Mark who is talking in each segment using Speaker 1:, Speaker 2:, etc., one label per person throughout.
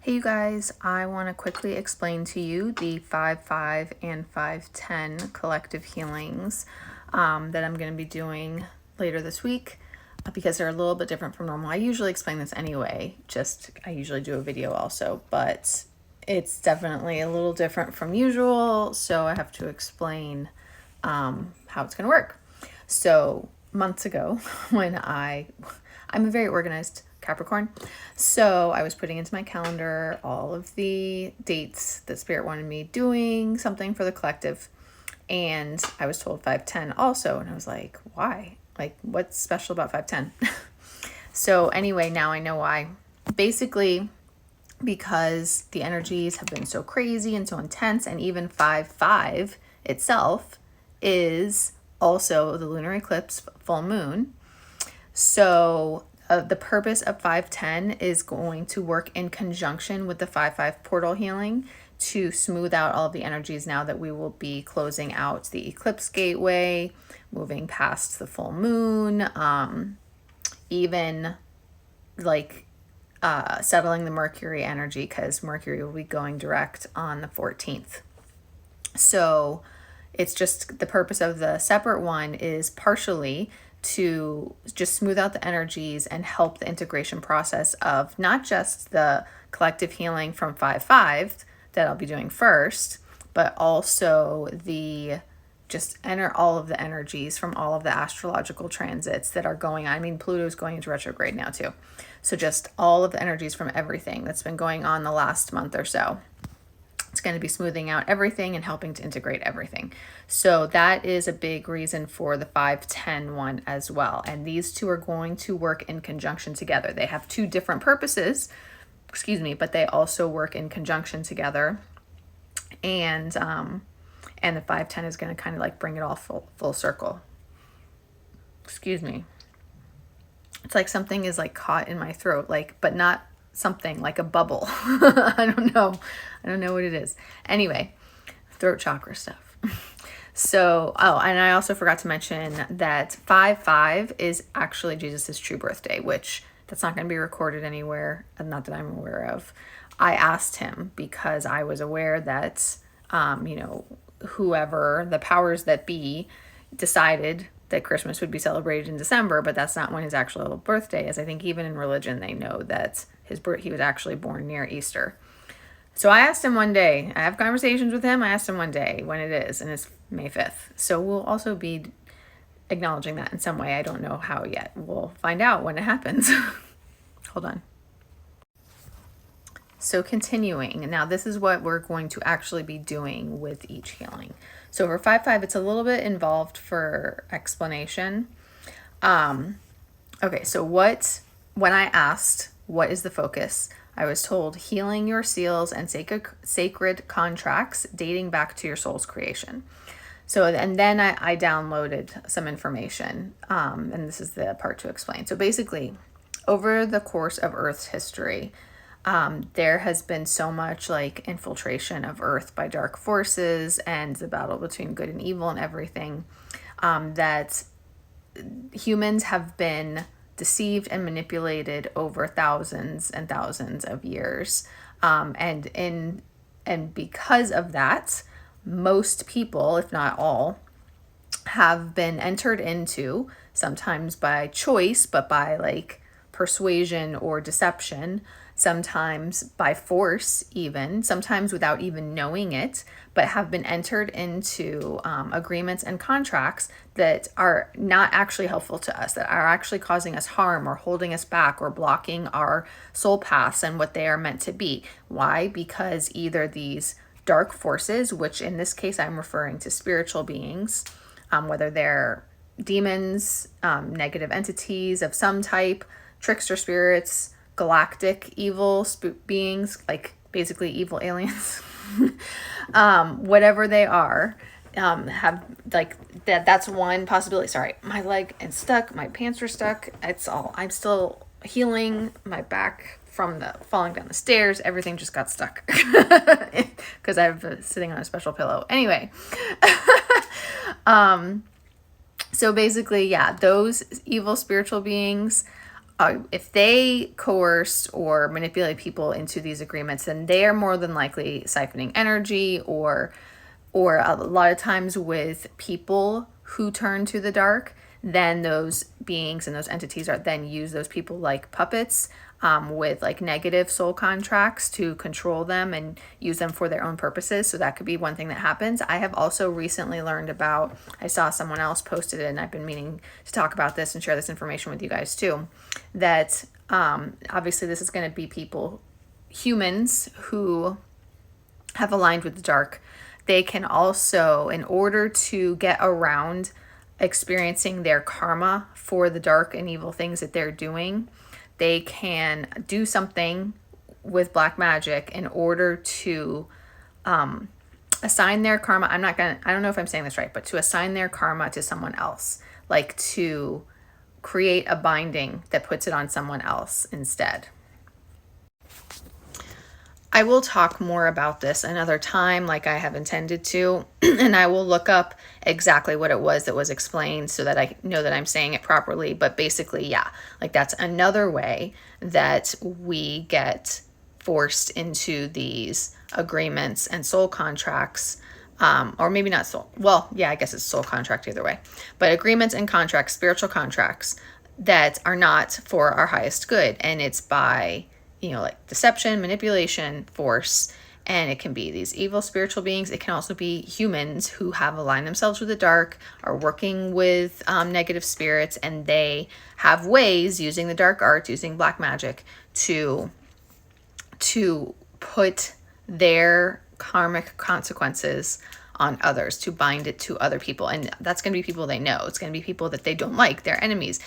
Speaker 1: Hey you guys, I want to quickly explain to you the 5-5 and 5-10 collective healings that I'm going to be doing later this week because they're a little bit different from normal. I usually explain this anyway, I usually do a video also, but it's definitely a little different from usual, so I have to explain how it's going to work. So months ago when I'm a very organized Capricorn. So I was putting into my calendar all of the dates that Spirit wanted me doing something for the collective. And I was told 5-10 also. And I was like, why? Like, what's special about 5-10? So anyway, now I know why. Basically, because the energies have been so crazy and so intense, and even 5-5 itself is also the lunar eclipse full moon. So the purpose of 5-10 is going to work in conjunction with the 5-5 portal healing to smooth out all of the energies now that we will be closing out the eclipse gateway, moving past the full moon, even like settling the Mercury energy, because Mercury will be going direct on the 14th. So it's just the purpose of the separate one is partially to just smooth out the energies and help the integration process of not just the collective healing from 5-5 that I'll be doing first, but also just enter all of the energies from all of the astrological transits that are going on. I mean, Pluto's going into retrograde now too. So just all of the energies from everything that's been going on the last month or so. It's going to be smoothing out everything and helping to integrate everything. So that is a big reason for the 5-10 one as well. And these two are going to work in conjunction together. They have two different purposes, but they also work in conjunction together. And the 5-10 is going to kind of like bring it all full circle. It's like something is like caught in my throat, but not something like a bubble. I don't know what it is. Anyway, throat chakra stuff. So, and I also forgot to mention that 5-5 is actually Jesus's true birthday, which that's not going to be recorded anywhere, not that I'm aware of. I asked him because I was aware that, whoever the powers that be decided that Christmas would be celebrated in December, but that's not when his actual birthday is. I think even in religion, they know that he was actually born near Easter. So I asked him one day, I have conversations with him. I asked him one day when it is, and it's May 5th. So we'll also be acknowledging that in some way. I don't know how yet. We'll find out when it happens. Hold on. So continuing, now this is what we're going to actually be doing with each healing. So for 5-5, it's a little bit involved for explanation. Okay, so when I asked, what is the focus? I was told healing your seals and sacred contracts dating back to your soul's creation. So, and then I downloaded some information, and this is the part to explain. So basically, over the course of Earth's history, there has been so much like infiltration of Earth by dark forces and the battle between good and evil and everything, that humans have been deceived and manipulated over thousands and thousands of years. And because of that, most people, if not all, have been entered into, sometimes by choice, but by like persuasion or deception, sometimes by force even, sometimes without even knowing it, but have been entered into agreements and contracts that are not actually helpful to us, that are actually causing us harm or holding us back or blocking our soul paths and what they are meant to be. Why? Because either these dark forces, which in this case I'm referring to spiritual beings, whether they're demons, negative entities of some type, trickster spirits, galactic evil beings, like basically evil aliens, whatever they are, have like that's one possibility. Sorry, my leg is stuck, my pants are stuck. I'm still healing my back from the falling down the stairs. Everything just got stuck because I'm sitting on a special pillow. Anyway, so basically, yeah, those evil spiritual beings if they coerce or manipulate people into these agreements, then they are more than likely siphoning energy, or a lot of times with people who turn to the dark, then those beings and those entities are then use those people like puppets, with like negative soul contracts to control them and use them for their own purposes. So that could be one thing that happens. I have also recently learned about, I saw someone else posted it, and I've been meaning to talk about this and share this information with you guys too, that obviously this is going to be people, humans who have aligned with the dark. They can also, in order to get around experiencing their karma for the dark and evil things that they're doing, they can do something with black magic in order to assign their karma. I don't know if I'm saying this right, but to assign their karma to someone else, like to create a binding that puts it on someone else instead. I will talk more about this another time, like I have intended to, and I will look up exactly what it was that was explained so that I know that I'm saying it properly. But basically, yeah, like that's another way that we get forced into these agreements and soul contracts, or maybe not soul. Well, yeah, I guess it's soul contract either way. But agreements and contracts, spiritual contracts that are not for our highest good, and it's by like deception, manipulation, force, and it can be these evil spiritual beings. It can also be humans who have aligned themselves with the dark, are working with negative spirits, and they have ways using the dark arts, using black magic to put their karmic consequences on others, to bind it to other people. And that's going to be people they know. It's going to be people that they don't like, their enemies.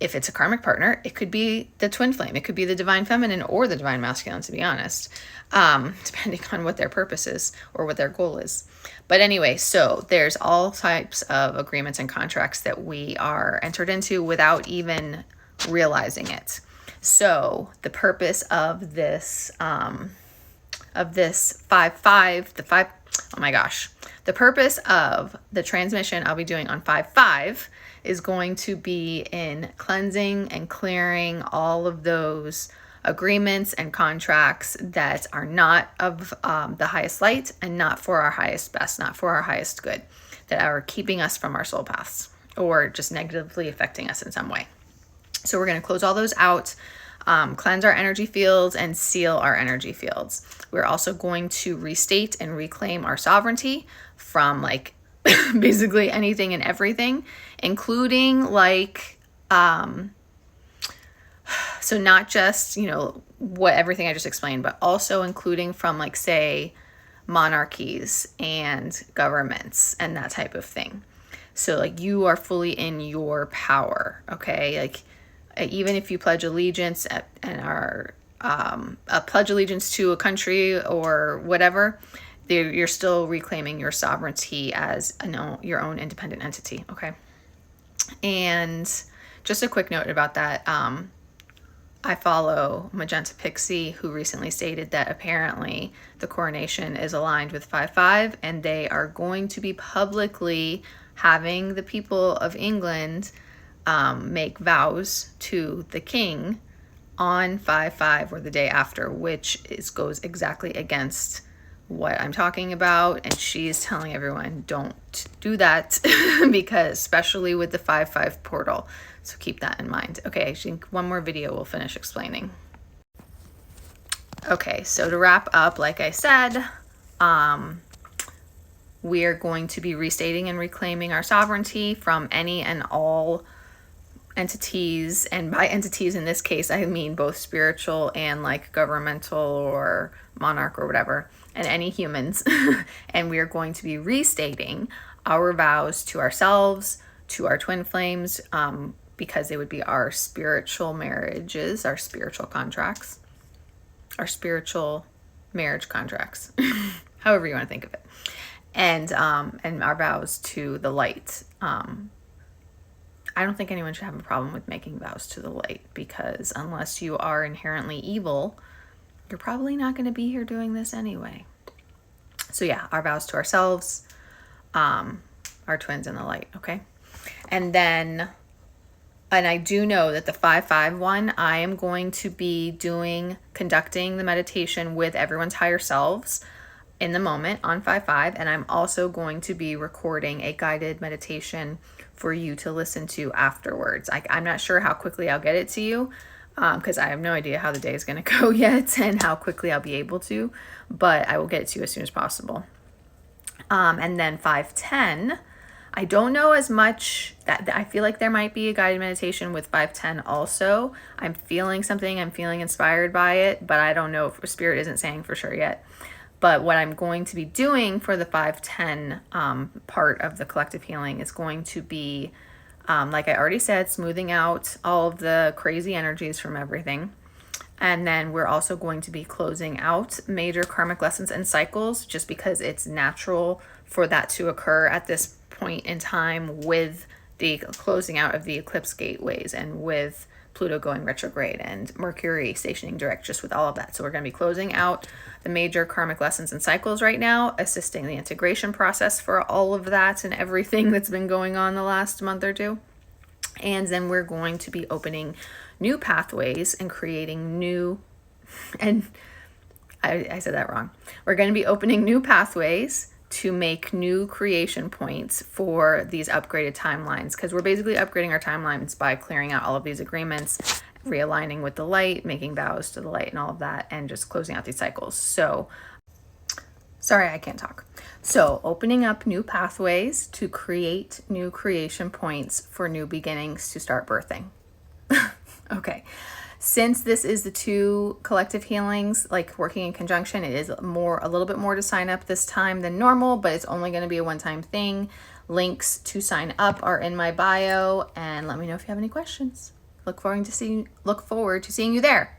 Speaker 1: If it's a karmic partner, it could be the twin flame. It could be the divine feminine or the divine masculine, to be honest, depending on what their purpose is or what their goal is. But anyway, so there's all types of agreements and contracts that we are entered into without even realizing it. So the purpose of this 5/5, the purpose of the transmission I'll be doing on 5/5 is going to be in cleansing and clearing all of those agreements and contracts that are not of the highest light and not for our highest best, not for our highest good, that are keeping us from our soul paths or just negatively affecting us in some way. So we're going to close all those out, cleanse our energy fields, and seal our energy fields. We're also going to restate and reclaim our sovereignty from like basically anything and everything, including like so not just what everything I just explained, but also including from like say monarchies and governments and that type of thing. So like you are fully in your power, okay? Like even if you pledge allegiance and are pledge allegiance to a country or whatever, you're still reclaiming your sovereignty as your own independent entity, okay? And just a quick note about that. I follow Magenta Pixie, who recently stated that apparently the coronation is aligned with 5/5, and they are going to be publicly having the people of England make vows to the king on 5/5 or the day after, which goes exactly against what I'm talking about. And she's telling everyone, don't do that because especially with the 5/5 portal. So keep that in mind. Okay, I think one more video will finish explaining. Okay, so to wrap up, like I said, we are going to be restating and reclaiming our sovereignty from any and all entities, and by entities in this case I mean both spiritual and like governmental or monarch or whatever, and any humans. And we are going to be restating our vows to ourselves, to our twin flames, because they would be our spiritual marriages, our spiritual contracts, our spiritual marriage contracts, however you want to think of it, and our vows to the light. I don't think anyone should have a problem with making vows to the light, because unless you are inherently evil, you're probably not going to be here doing this anyway. So yeah, our vows to ourselves, our twins in the light, okay? And then And I do know that the 5-5 one, I am going to be conducting the meditation with everyone's higher selves in the moment on 5-5. And I'm also going to be recording a guided meditation for you to listen to afterwards. I'm not sure how quickly I'll get it to you, because I have no idea how the day is going to go yet and how quickly I'll be able to, but I will get it to you as soon as possible. And then 5-10, I don't know as much. That I feel like there might be a guided meditation with 5-10 also. I'm feeling something, I'm feeling inspired by it, but I don't know if Spirit isn't saying for sure yet. But what I'm going to be doing for the 5-10 part of the collective healing is going to be, like I already said, smoothing out all of the crazy energies from everything. And then we're also going to be closing out major karmic lessons and cycles, just because it's natural for that to occur at this point in time with the closing out of the eclipse gateways and with Pluto going retrograde and Mercury stationing direct, just with all of that. So we're going to be closing out the major karmic lessons and cycles right now, assisting the integration process for all of that and everything that's been going on the last month or two. And then we're going to be opening new pathways and creating new, and I said that wrong. We're going to be opening new pathways to make new creation points for these upgraded timelines, because we're basically upgrading our timelines by clearing out all of these agreements, realigning with the light, making vows to the light and all of that, and just closing out these cycles. So sorry, I can't talk. So opening up new pathways to create new creation points for new beginnings to start birthing. Okay. Since this is the 2 collective healings, like working in conjunction, it is a little bit more to sign up this time than normal, but it's only going to be a one-time thing. Links to sign up are in my bio, and let me know if you have any questions. Look forward to seeing you there.